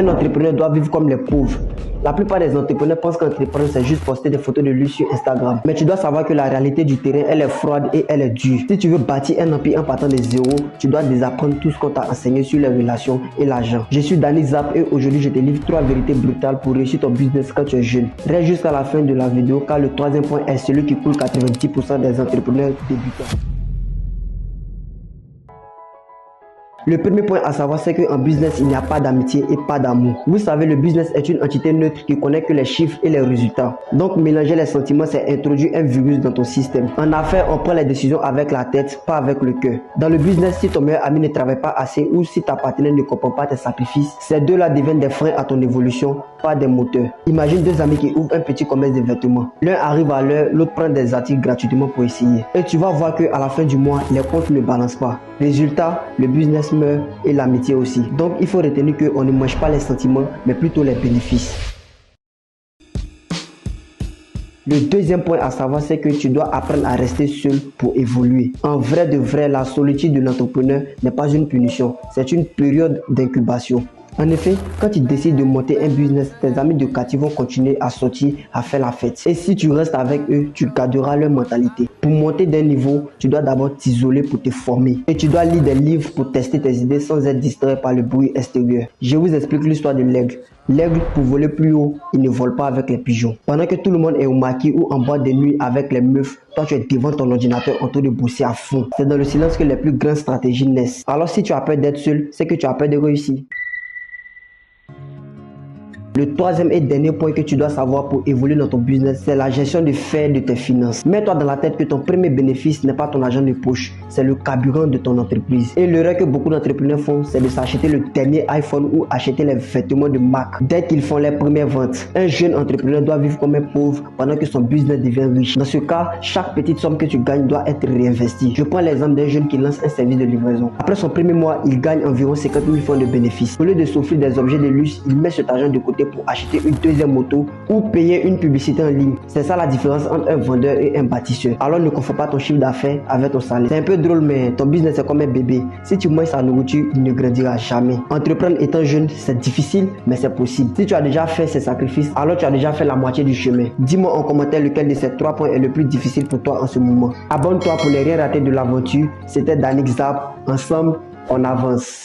Un entrepreneur doit vivre comme les pauvres. La plupart des entrepreneurs pensent qu'entreprendre c'est juste poster des photos de lui sur Instagram. Mais tu dois savoir que la réalité du terrain, elle est froide et elle est dure. Si tu veux bâtir un empire en partant de zéro, tu dois désapprendre tout ce qu'on t'a enseigné sur les relations et l'argent. Je suis Danny Zap et aujourd'hui je te livre 3 vérités brutales pour réussir ton business quand tu es jeune. Reste jusqu'à la fin de la vidéo car le troisième point est celui qui coule 90% des entrepreneurs débutants. Le premier point à savoir, c'est qu'en business, il n'y a pas d'amitié et pas d'amour. Vous savez, le business est une entité neutre qui connaît que les chiffres et les résultats. Donc, mélanger les sentiments, c'est introduire un virus dans ton système. En affaires, on prend les décisions avec la tête, pas avec le cœur. Dans le business, si ton meilleur ami ne travaille pas assez ou si ta partenaire ne comprend pas tes sacrifices, ces deux-là deviennent des freins à ton évolution, pas des moteurs. Imagine deux amis qui ouvrent un petit commerce de vêtements. L'un arrive à l'heure, l'autre prend des articles gratuitement pour essayer. Et tu vas voir qu'à la fin du mois, les comptes ne balancent pas. Résultat, le business meurt et l'amitié aussi. Donc il faut retenir qu'on ne mange pas les sentiments, mais plutôt les bénéfices. Le deuxième point à savoir, c'est que tu dois apprendre à rester seul pour évoluer. En vrai de vrai, la solitude de l'entrepreneur n'est pas une punition, c'est une période d'incubation. En effet, quand tu décides de monter un business, tes amis de quartier vont continuer à sortir, à faire la fête. Et si tu restes avec eux, tu garderas leur mentalité. Pour monter d'un niveau, tu dois d'abord t'isoler pour te former. Et tu dois lire des livres pour tester tes idées sans être distrait par le bruit extérieur. Je vous explique l'histoire de l'aigle. L'aigle, pour voler plus haut, il ne vole pas avec les pigeons. Pendant que tout le monde est au maquis ou en boîte de nuit avec les meufs, toi tu es devant ton ordinateur en train de bosser à fond. C'est dans le silence que les plus grandes stratégies naissent. Alors si tu as peur d'être seul, c'est que tu as peur de réussir. Le troisième et dernier point que tu dois savoir pour évoluer dans ton business, c'est la gestion de faire de tes finances. Mets-toi dans la tête que ton premier bénéfice n'est pas ton argent de poche, c'est le carburant de ton entreprise. Et l'erreur que beaucoup d'entrepreneurs font, c'est de s'acheter le dernier iPhone ou acheter les vêtements de marque dès qu'ils font les premières ventes. Un jeune entrepreneur doit vivre comme un pauvre pendant que son business devient riche. Dans ce cas, chaque petite somme que tu gagnes doit être réinvestie. Je prends l'exemple d'un jeune qui lance un service de livraison. Après son premier mois, il gagne environ 50 000 francs de bénéfices. Au lieu de s'offrir des objets de luxe, il met cet argent de côté pour acheter une deuxième moto ou payer une publicité en ligne. C'est ça la différence entre un vendeur et un bâtisseur. Alors ne confonds pas ton chiffre d'affaires avec ton salaire. C'est un peu drôle, mais ton business est comme un bébé. Si tu manges sa nourriture, il ne grandira jamais. Entreprendre étant jeune, c'est difficile, mais c'est possible. Si tu as déjà fait ces sacrifices, alors tu as déjà fait la moitié du chemin. Dis-moi en commentaire lequel de ces 3 points est le plus difficile pour toi en ce moment. Abonne-toi pour ne rien rater de l'aventure. C'était Danny Zap. Ensemble, on avance.